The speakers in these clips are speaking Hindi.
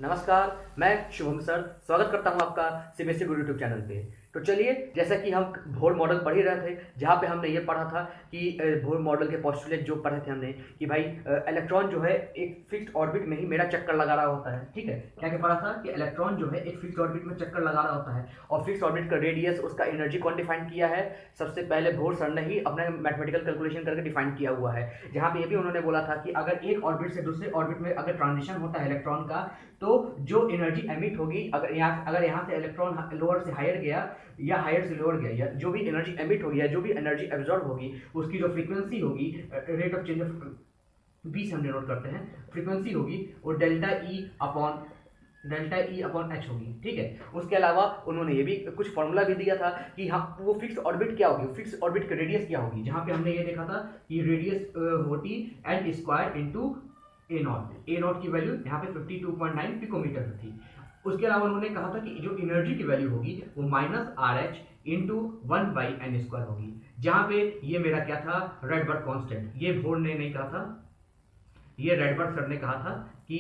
नमस्कार, मैं शुभम सर स्वागत करता हूं आपका सीबीएसई गुरु यूट्यूब चैनल पे। तो चलिए, जैसा कि हम बोर मॉडल पढ़ ही रहे थे, जहाँ पे हमने ये पढ़ा था कि बोर मॉडल के पोस्टुलेट जो पढ़े थे हमने कि भाई इलेक्ट्रॉन जो है एक फिक्स्ड ऑर्बिट में ही मेरा चक्कर लगा रहा होता है। ठीक है, क्या क्या पढ़ा था कि इलेक्ट्रॉन जो है एक फिक्स्ड ऑर्बिट में चक्कर लगा रहा होता है और फिक्स्ड ऑर्बिट का रेडियस, उसका एनर्जी कौन डिफाइन किया है? सबसे पहले बोर सर ने ही अपने मैथमेटिकल कैलकुलेशन करके डिफाइन किया हुआ है, जहाँ पे ये भी उन्होंने बोला था कि अगर एक ऑर्बिट से दूसरे ऑर्बिट में अगर ट्रांजिशन होता है इलेक्ट्रॉन का, तो जो एनर्जी एमिट होगी, अगर यहाँ से इलेक्ट्रॉन लोअर से हायर गया या हायर से लोअर गया, या जो भी एनर्जी एमिट होगी या जो भी एनर्जी एब्जॉर्ब होगी, उसकी जो फ्रीक्वेंसी होगी, rate of change of B से हम डिनोट करते हैं, फ्रीक्वेंसी होगी वो डेल्टा ई अपॉन एच होगी। ठीक है, उसके अलावा उन्होंने ये भी कुछ फॉर्मूला भी दिया था कि हाँ वो फिक्स ऑर्बिट क्या होगी, फिक्स ऑर्बिट की रेडियस क्या होगी, जहाँ पे हमने ये देखा था कि रेडियस होती n square into a nought की वैल्यू यहाँ पे 52.9 पिकोमीटर थी। उसके अलावा उन्होंने कहा था कि जो एनर्जी की वैल्यू होगी वो minus R H into 1/n² होगी, जहाँ पे ये मेरा क्या था, रेडबर्ग कांस्टेंट। ये बोर ने नहीं कहा था, ये रेडबर्ग सर ने कहा था कि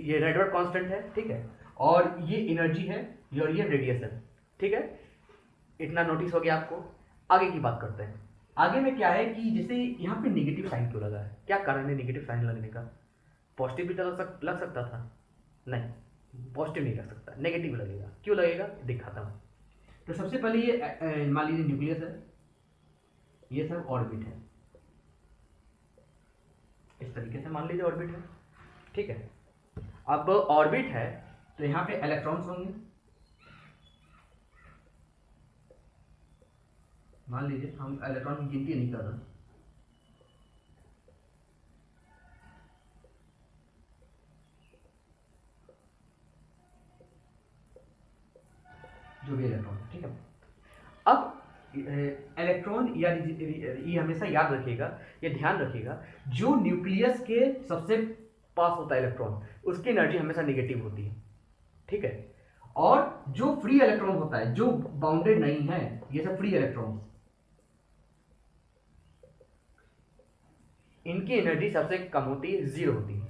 ये रेडबर्ग कांस्टेंट है। ठीक है, और ये एनर्जी है और ये रेडियस है। ठीक है, इतना नोटिस हो गया आपको। आगे की बात करते हैं। आगे में क्या है कि जैसे यहाँ पे नेगेटिव साइन क्यों लगा है, क्या कारण है नेगेटिव साइन लगने का? पॉजिटिव भी तो लग सकता था, नहीं पॉजिटिव नहीं लग सकता, नेगेटिव लगेगा। क्यों लगेगा दिखाता हूँ। तो सबसे पहले ये मान लीजिए न्यूक्लियस है, ये सब ऑर्बिट है, इस तरीके से मान लीजिए ऑर्बिट है। ठीक है, अब ऑर्बिट है तो यहाँ पे इलेक्ट्रॉन्स होंगे। मान लीजिए हम इलेक्ट्रॉन की गिनती नहीं कर रहे, जो भी इलेक्ट्रॉन। ठीक है, अब इलेक्ट्रॉन या ये हमेशा याद रखिएगा, ये ध्यान रखिएगा, जो न्यूक्लियस के सबसे पास होता है इलेक्ट्रॉन, उसकी एनर्जी हमेशा नेगेटिव होती है। ठीक है, और जो फ्री इलेक्ट्रॉन होता है, जो बाउंडेड नहीं है, ये सब फ्री इलेक्ट्रॉन, इनकी एनर्जी सबसे कम होती है, 0 होती है।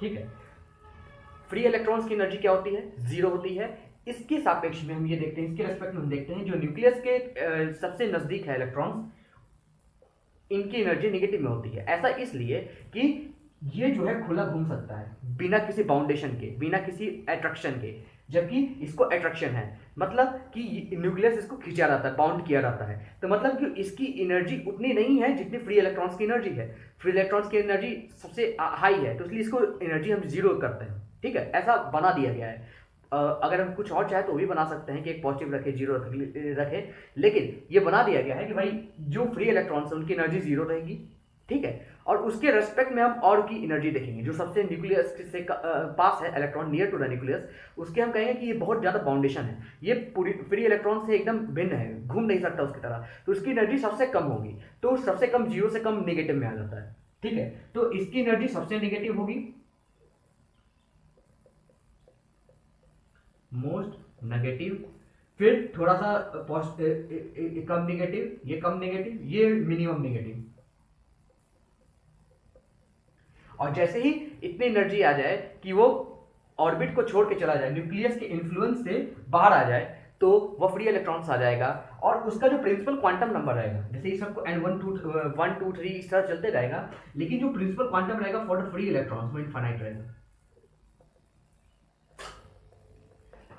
ठीक है, फ्री इलेक्ट्रॉन्स की एनर्जी क्या होती है, 0 होती है। इसके सापेक्ष में हम ये देखते हैं, इसके रेस्पेक्ट में हम देखते हैं, जो न्यूक्लियस के सबसे नजदीक है इलेक्ट्रॉन्स, इनकी एनर्जी नेगेटिव में होती है। ऐसा इसलिए कि ये जो है खुला घूम सकता है बिना किसी बाउंडेशन के, बिना किसी अट्रैक्शन के, जबकि इसको अट्रैक्शन है, मतलब कि न्यूक्लियस इसको खींचा रहता है, बाउंड किया रहता है। तो मतलब कि इसकी एनर्जी उतनी नहीं है जितनी फ्री इलेक्ट्रॉन्स की एनर्जी है। फ्री इलेक्ट्रॉन्स की एनर्जी सबसे हाई है, तो इसलिए इसको एनर्जी हम 0 करते हैं। ठीक है, ऐसा बना दिया गया है। अगर हम कुछ और चाहे तो भी बना सकते हैं कि एक पॉजिटिव रखे, 0 रखे, लेकिन ये बना दिया गया है कि भाई जो फ्री इलेक्ट्रॉन्स है उनकी एनर्जी 0 रहेगी। ठीक है, और उसके रेस्पेक्ट में हम और की एनर्जी देखेंगे, जो सबसे न्यूक्लियस से पास है electron, near to the nucleus, उसके हम कहेंगे कि ये बहुत ज़्यादा बाउंडेशन है, ये पूरी फ्री इलेक्ट्रॉन से एकदम भिन्न है, घूम नहीं सकता उसकी तरह, तो उसकी एनर्जी सबसे कम होगी। तो सबसे कम 0 से कम नेगेटिव में आ जाता है। ठीक है, तो इसकी एनर्जी सबसे नेगेटिव होगी, मोस्ट नेगेटिव, फिर थोड़ा सा कम नेगेटिव, ये कम नेगेटिव, ये मिनिमम नेगेटिव। और जैसे ही इतनी एनर्जी आ जाए कि वो ऑर्बिट को छोड़ के चला जाए, न्यूक्लियस के इन्फ्लुएंस से बाहर आ जाए, तो वह फ्री इलेक्ट्रॉन्स आ जाएगा और उसका जो प्रिंसिपल क्वांटम नंबर रहेगा, जैसे इस सबको n1 2 3 इस तरह चलते रहेगा, लेकिन जो प्रिंसिपल क्वांटम रहेगा फॉर द फ्री इलेक्ट्रॉन्स वो इनफाइनाइट रहेगा।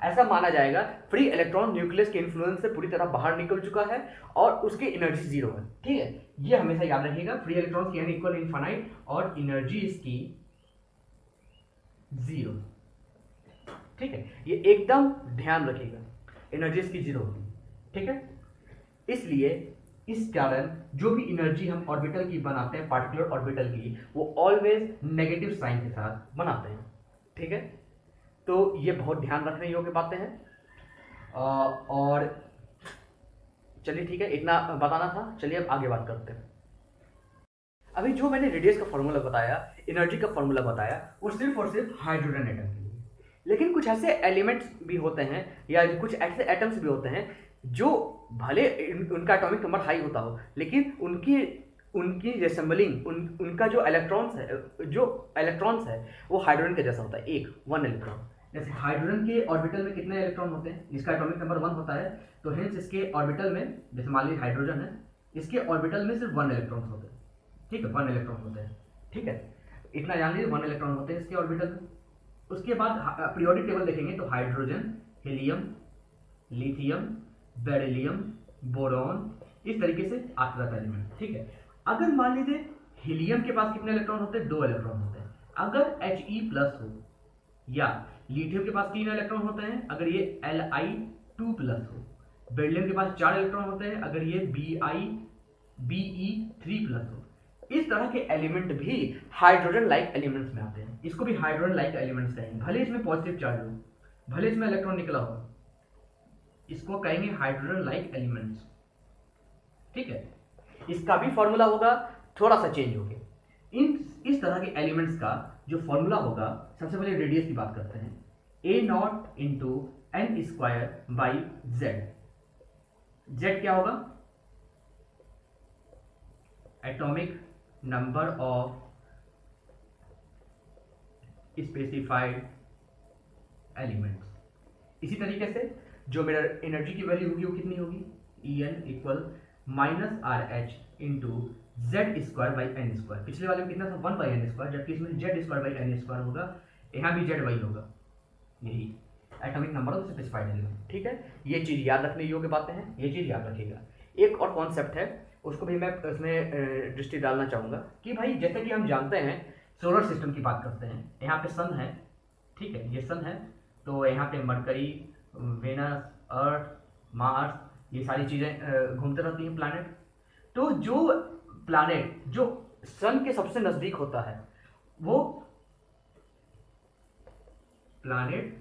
ऐसा माना जाएगा फ्री इलेक्ट्रॉन न्यूक्लियस के इन्फ्लुएंस से पूरी तरह बाहर निकल चुका है और उसकी एनर्जी 0 है। ठीक है, ये हमेशा याद रखिएगा, फ्री इलेक्ट्रॉन की इक्वल इनफाइनाइट और एनर्जी इसकी 0। ठीक है, ये एकदम ध्यान रखिएगा, एनर्जी इसकी 0 होगी। ठीक है, इसलिए इस कारण जो भी एनर्जी हम ऑर्बिटल की बनाते हैं, पार्टिकुलर ऑर्बिटल की, वो ऑलवेज नेगेटिव साइन के साथ बनाते हैं। ठीक है, तो ये बहुत ध्यान रखने योग्य बातें हैं। और चलिए ठीक है, इतना बताना था। चलिए अब आगे बात करते हैं। अभी जो मैंने रेडियस का फॉर्मूला बताया, एनर्जी का फॉर्मूला बताया, वो सिर्फ और सिर्फ हाइड्रोजन एटम के लिए, लेकिन कुछ ऐसे एलिमेंट्स भी होते हैं या कुछ ऐसे एटम्स भी होते हैं जो भले उनका एटॉमिक नंबर हाई होता हो, लेकिन उनकी रिसेंबलिंग उनका जो इलेक्ट्रॉन्स है वो हाइड्रोजन के जैसा होता है, एक 1 इलेक्ट्रॉन। जैसे हाइड्रोजन के ऑर्बिटल में कितने इलेक्ट्रॉन होते हैं, जिसका एटॉमिक नंबर 1 होता है, तो हेंस इसके ऑर्बिटल में, जैसे मान लीजिए हाइड्रोजन है, इसके ऑर्बिटल में सिर्फ 1 इलेक्ट्रॉन होते हैं, ठीक है, 1 इलेक्ट्रॉन होते हैं, ठीक है, इतना जान लीजिए 1 इलेक्ट्रॉन होते हैं इसके ऑर्बिटल में। उसके बाद पीरियोडिक टेबल देखेंगे तो hydrogen, helium, lithium, beryllium, boron, इस तरीके से आता रहता है एलिमेंट, ठीक है। अगर मान लीजिए हीलियम के पास कितने इलेक्ट्रॉन होते हैं, 2 इलेक्ट्रॉन होते हैं। अगर He+ हो, या लिथियम के पास 3 इलेक्ट्रॉन होते हैं अगर ये Li2+ हो, बेरिलियम के पास 4 इलेक्ट्रॉन होते हैं अगर ये Be3+ हो। इस तरह के एलिमेंट भी हाइड्रोजन लाइक एलिमेंट्स में आते हैं, इसको भी हाइड्रोजन लाइक एलिमेंट्स कहेंगे। भले इसमें पॉजिटिव चार्ज हो, भले इसमें इलेक्ट्रॉन निकला हो, इसको कहेंगे हाइड्रोजन लाइक एलिमेंट्स, ठीक है। इसका भी फॉर्मूला होगा, थोड़ा सा चेंज होगा। इस तरह के एलिमेंट्स का जो फॉर्मूला होगा, सबसे पहले रेडियस की बात करते हैं, A0 × n²/z। z क्या होगा, atomic number of specified elements. इसी तरीके से जो मेरा एनर्जी की वैल्यू होगी वो कितनी होगी, En = -RH × z²/n²। पिछले वाले में कितना था, 1/n², जबकि इसमें z²/n² होगा, यहाँ भी z वही होगा, यही atomic number of specified element, ठीक है। ये चीज़ याद रखने योग्य बातें हैं, ये चीज़ याद रखिएगा। एक और कॉन्सेप्ट है, उसको भी मैं इसमें दृष्टि डालना चाहूँगा कि भाई जैसे कि हम जानते हैं सोलर सिस्टम की बात करते हैं, यहाँ पे सन है, ठीक है, ये सन है, तो यहाँ पे मरकरी, वेनस, अर्थ, मार्स, ये सारी चीज़ें घूमते रहती हैं प्लैनेट। तो जो प्लैनेट जो सन के सबसे नज़दीक होता है वो planet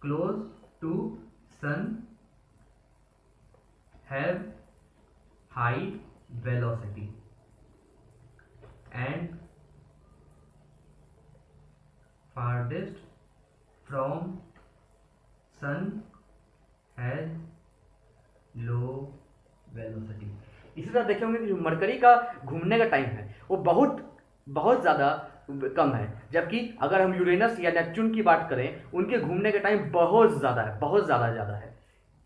close to sun have high velocity and farthest from sun has low velocity। इसी तरह देखे होंगे कि जो मरकरी का घूमने का टाइम है वो बहुत ज़्यादा कम है, जबकि अगर हम यूरेनस या नेपच्यून की बात करें उनके घूमने का टाइम बहुत ज़्यादा है, बहुत ज़्यादा है।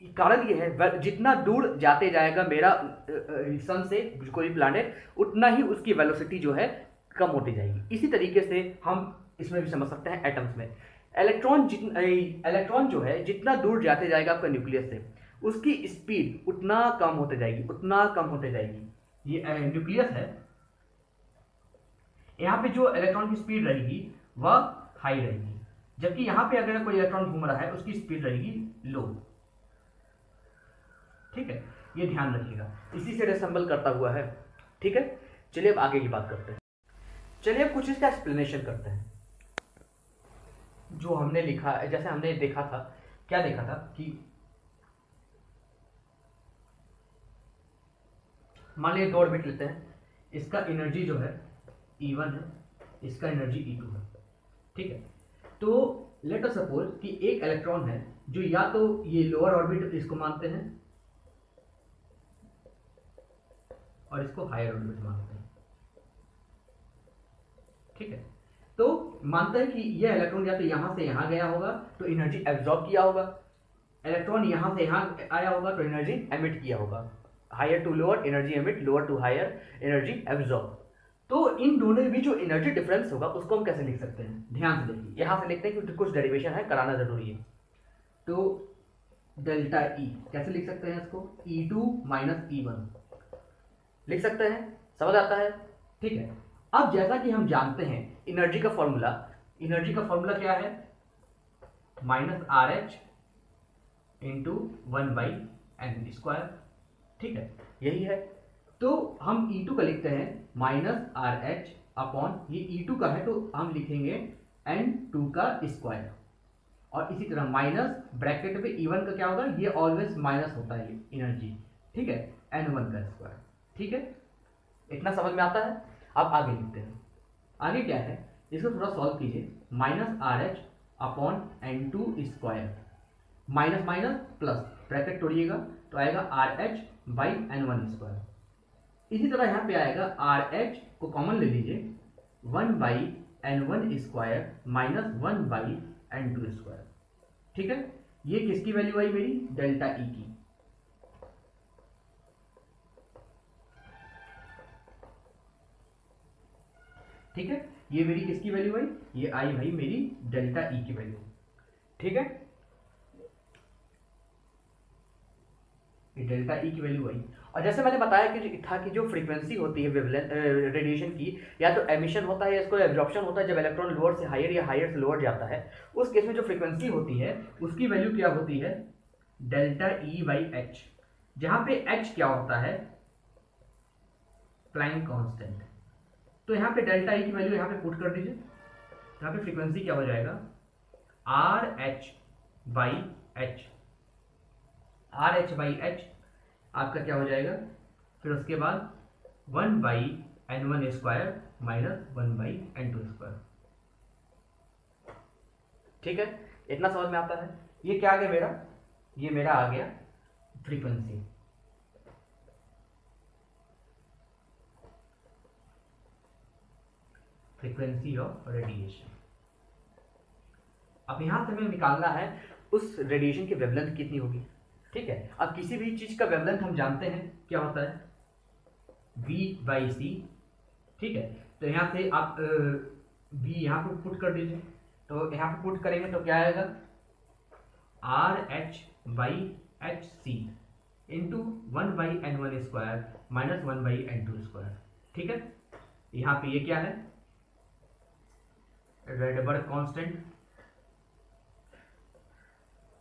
कारण ये है जितना दूर जाते जाएगा मेरा सन से कोई प्लैनेट, उतना ही उसकी वेलोसिटी जो है कम होती जाएगी। इसी तरीके से हम इसमें भी समझ सकते हैं एटम्स में इलेक्ट्रॉन जो है जितना दूर जाते जाएगा आपका न्यूक्लियस से, उसकी स्पीड उतना कम होते जाएगी। ये न्यूक्लियस है, यहाँ पे जो इलेक्ट्रॉन की स्पीड रहेगी वह हाई रहेगी, जबकि यहाँ पे अगर कोई इलेक्ट्रॉन घूम रहा है उसकी स्पीड रहेगी लो, ठीक है, ये ध्यान रखिएगा। इसी से रिसेंबल करता हुआ है, ठीक है। चलिए अब आगे की बात करते हैं। चलिए अब कुछ इसका एक्सप्लेनेशन करते हैं। जो हमने लिखा, जैसे हमने देखा था, क्या देखा था कि मान लीजिए 2 ऑर्बिट लेते हैं, इसका एनर्जी जो है E1 है, इसका एनर्जी E2 है, ठीक है। तो लेट अस सपोज कि एक इलेक्ट्रॉन है जो या तो ये लोअर ऑर्बिट इसको मानते हैं और इसको हायर ऑर्बिट मानते हैं, ठीक है। तो मानते हैं कि यह इलेक्ट्रॉन या तो यहां से यहां गया होगा तो एनर्जी एब्जॉर्ब किया होगा, इलेक्ट्रॉन यहां से यहां आया होगा तो एनर्जी एमिट किया होगा, higher to lower energy emit, lower to higher energy absorb. तो इन दोनों के बीच जो एनर्जी डिफरेंस होगा उसको हम कैसे लिख सकते हैं, ध्यान से देखिए। यहां से लिखते हैं कि कुछ डेरिवेशन है, कराना जरूरी है। तो डेल्टा E कैसे लिख सकते हैं इसको, E2 - E1 लिख सकते हैं, समझ आता है, ठीक है। अब जैसा कि हम जानते हैं एनर्जी का फॉर्मूला क्या है, -RH × 1/n², ठीक है, यही है। तो हम E2 का लिखते हैं -RH अपॉन, ये E2 का है तो हम लिखेंगे n2 का स्क्वायर, और इसी तरह माइनस ब्रैकेट पे E1 का क्या होगा, ये ऑलवेज माइनस होता है एनर्जी, ठीक है, n1 का स्क्वायर, ठीक है। इतना समझ में आता है। अब आगे लिखते हैं, आगे क्या है, इसको थोड़ा सॉल्व कीजिए। -RH upon n2², minus minus plus, bracket तोड़िएगा तो आएगा RH/n1², इसी तरह यहाँ पे आएगा आर एच को कॉमन ले लीजिए, 1/n1 square minus 1/n2 square. ठीक है, ये किसकी वैल्यू आई मेरी, डेल्टा ई की। ठीक है, ये मेरी किसकी वैल्यू आई, ये आई भाई मेरी डेल्टा ई की वैल्यू। ठीक है, ये डेल्टा ई की वैल्यू आई। और जैसे मैंने बताया कि जो फ्रीक्वेंसी होती है रेडिएशन की, या तो एमिशन होता है या इसको एब्जॉर्प्शन होता है, जब इलेक्ट्रॉन लोअर से हायर या हायर से लोअर जाता है, उस केस में जो फ्रीक्वेंसी होती है उसकी वैल्यू क्या होती है, डेल्टा ई बाई एच, जहां पे एच क्या होता है, प्लैंक कांस्टेंट। तो यहाँ पे डेल्टा ई की वैल्यू यहाँ पे पुट कर दीजिए, यहाँ पे फ्रीक्वेंसी क्या हो जाएगा, R H by H, R H by H आपका क्या हो जाएगा, फिर उसके बाद 1/n1 square minus 1/n2 square. ठीक है, इतना समझ में आता है। ये क्या आ गया मेरा, ये मेरा आ गया फ्रीक्वेंसी। Frequency of radiation. अब यहां से हमें निकालना है उस रेडिएशन की वेवलेंथ कितनी होगी। ठीक है, अब किसी भी चीज का वेवलेंथ हम जानते हैं क्या होता है, V/c। ठीक है, तो यहां से आप V यहां पे पुट कर दीजिए, तो यहां पे पुट करेंगे तो क्या आएगा, RH/hc into 1/n1 square minus 1/n2 square. ठीक है, यहाँ पे ये क्या है, रेडबर्ग कांस्टेंट।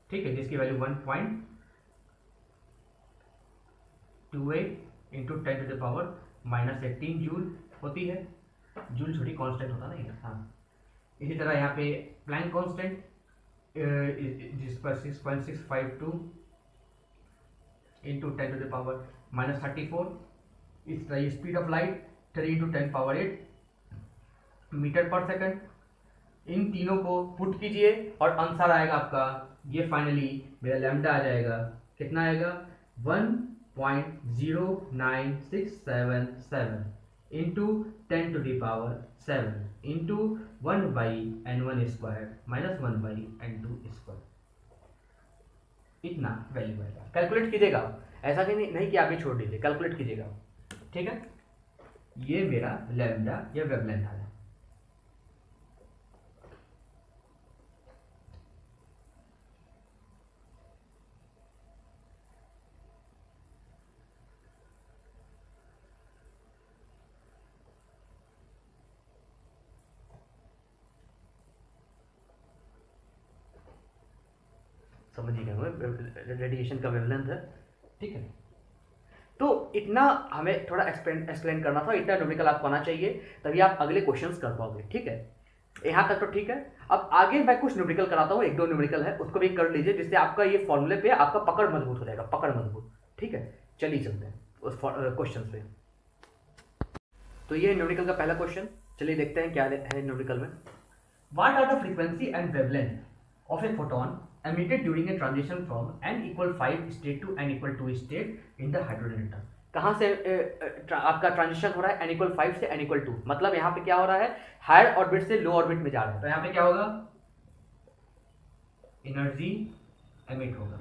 ठीक है, जिसकी वैल्यू 1.28 इंटू 10⁻⁻18 जूल होती है। जूल छोटी कांस्टेंट होता नहीं है। हाँ, इसी तरह यहाँ पे प्लैंक कांस्टेंट जिस पर 6.652 इंटू 10⁻⁻34। इस तरह speed of light 3 into 10⁸ metre per second. इन तीनों को पुट कीजिए और आंसर आएगा आपका, ये फाइनली मेरा लैम्डा आ जाएगा, कितना आएगा, 1.09677 into 10⁻7 into 1/n1 square minus 1/n2 square. इतना वैल्यू आएगा। कैलकुलेट कीजिएगा, ऐसा कि नहीं कि आप ही छोड़ दीजिए, कैलकुलेट कीजिएगा। ठीक है, ये मेरा लैम्डा या वेवलेंथ आ गया। समझिएगा, रेडिएशन का वेवलेंथ है। ठीक है, तो इतना हमें थोड़ा एक्सप्लेन करना था, इतना न्यूमेरिकल आपको आना चाहिए, तभी आप अगले क्वेश्चंस कर पाओगे। ठीक है, यहाँ तक तो ठीक है। अब आगे मैं कुछ न्यूमेरिकल कराता हूँ, 1-2 न्यूमेरिकल है, उसको भी कर लीजिए, जिससे आपका ये फॉर्मूले पे आपका पकड़ मजबूत हो जाएगा, पकड़ मजबूत। ठीक है, चलिए चलते हैं उस क्वेश्चन पे। तो ये न्यूमेरिकल का पहला क्वेश्चन, चलिए देखते हैं क्या है न्यूमेरिकल में। What are the frequency and wavelength of a photon emitted during a transition from n=5 state to n=2 state in the hydrogen atom। कहाँ से आपका ट्रांजिशन हो रहा है, n=5 से n=2, मतलब यहाँ पे क्या हो रहा है, हायर ऑर्बिट से लो ऑर्बिट में जा रहा है। तो यहाँ पे क्या होगा, एनर्जी एमिट होगा।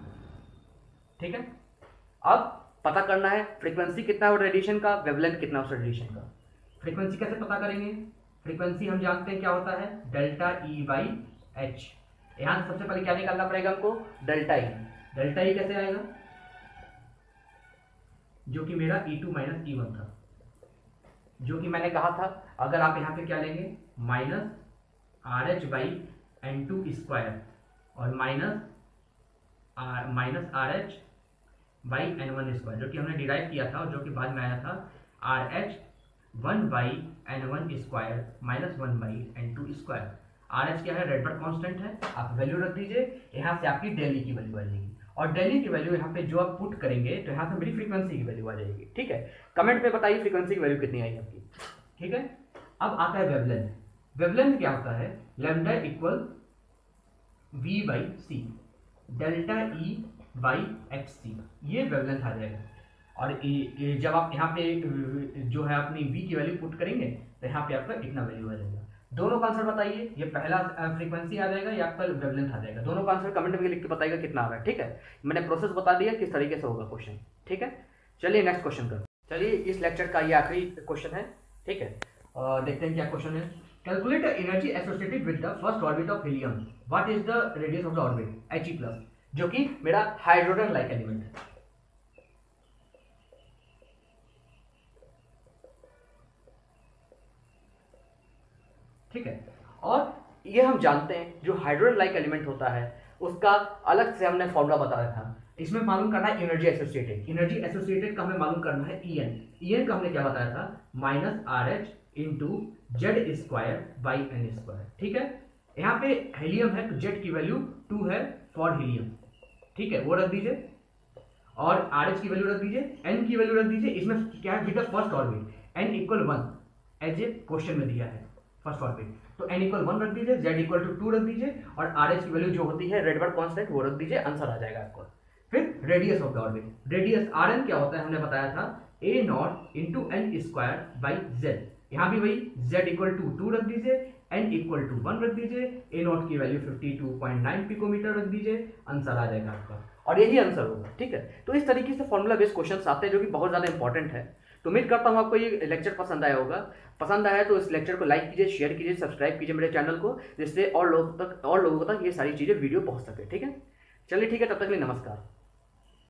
ठीक है, अब पता करना है फ्रीक्वेंसी कितना है रेडिएशन का, वेवलेंथ कितना है रेडिएशन का। फ्रीक्वेंसी कैसे पता करेंगे, फ्रीक्वेंसी हम जानते हैं क्या होता है, डेल्टा ई बाई एच। यहां सबसे पहले क्या निकालना पड़ेगा हमको, डेल्टा ई। डेल्टा ई कैसे आएगा, जो कि मेरा E2 माइनस E1 था, जो कि मैंने कहा था, अगर आप यहां पे क्या लेंगे, माइनस RH/n2 स्क्वायर और माइनस RH/n1 स्क्वायर, जो कि हमने डिराइव किया था और जो कि बाद में आया था RH 1/n1 square minus 1/n2 square. RH क्या है, रेडबर्ग कांस्टेंट है, आप वैल्यू रख दीजिए। यहाँ से आपकी डेली की वैल्यू आ जाएगी, और डेली की वैल्यू यहाँ पे जो आप पुट करेंगे तो यहाँ से मेरी फ्रीक्वेंसी की वैल्यू आ जाएगी। ठीक है, कमेंट में बताइए फ्रीक्वेंसी की वैल्यू कितनी आई आपकी। ठीक है, अब आता है वेवलेंथ। वेवलेंथ क्या होता है, lambda equal V/c delta E/hc, ये वेवलेंथ आ जाएगा। और जब आप यहाँ पे जो है अपनी v की वैल्यू पुट करेंगे तो यहाँ पे आपका इतना वैल्यू आ जाएगा। दोनों का आंसर बताइए, ये पहला फ्रीक्वेंसी आ जाएगा या आपका वेवलेंथ आ जाएगा। दोनों का आंसर कमेंट में लिख के बताइएगा कितना आ रहा है, ठीक है। मैंने प्रोसेस बता दिया किस तरीके से होगा क्वेश्चन, ठीक है। चलिए नेक्स्ट क्वेश्चन कर, चलिए इस लेक्चर का ये आखिरी क्वेश्चन है, ठीक है। देखते हैं क्या क्वेश्चन है। Calculate energy associated with the first orbit of helium, what is the radius of the orbit, He+, जो कि मेरा हाइड्रोजन लाइक एलिमेंट है। ठीक है, और ये हम जानते हैं जो हाइड्रोजन लाइक एलिमेंट होता है उसका अलग से हमने फॉर्मूला बताया था। इसमें मालूम करना है एनर्जी एसोसिएटेड, एनर्जी एसोसिएटेड का हमें मालूम करना है EN का हमने क्या बताया था, -RH इंटू Z²/N², ठीक है। यहाँ पे हीलियम है तो Z की वैल्यू 2 है फॉर हीलियम, ठीक है, वो रख दीजिए, और RH की वैल्यू रख दीजिए, N की वैल्यू रख दीजिए। इसमें क्या है, with the first orbit N = 1 as a question में दिया है फर्स्ट ऑर्बिट, तो N = 1 रख दीजिए, Z = 2 रख दीजिए, और RH की वैल्यू जो होती है रेडबर्ग कांस्टेंट वो रख दीजिए, आंसर आ जाएगा आपको। फिर radius of the orbit, radius Rn क्या होता है हमने बताया था, A0 × N²/Z। यहाँ भी वही Z = 2 रख दीजिए, N = 1 रख दीजिए, A0 की वैल्यू 52.9 पिकोमीटर रख दीजिए, आंसर आ जाएगा आपका, और यही आंसर होगा, ठीक है। तो इस तरीके से फॉर्मूला बेस्ड क्वेश्चन आते हैं जो कि बहुत ज़्यादा इंपॉर्टेंट है। तो उम्मीद करता हूँ आपको ये लेक्चर पसंद आया होगा। पसंद आया तो इस लेक्चर को लाइक कीजिए, शेयर कीजिए, सब्सक्राइब कीजिए मेरे चैनल को, जिससे और लोगों तक ये सारी चीज़ें वीडियो पहुँच सके, ठीक है। चलिए ठीक है, तब तक के लिए नमस्कार।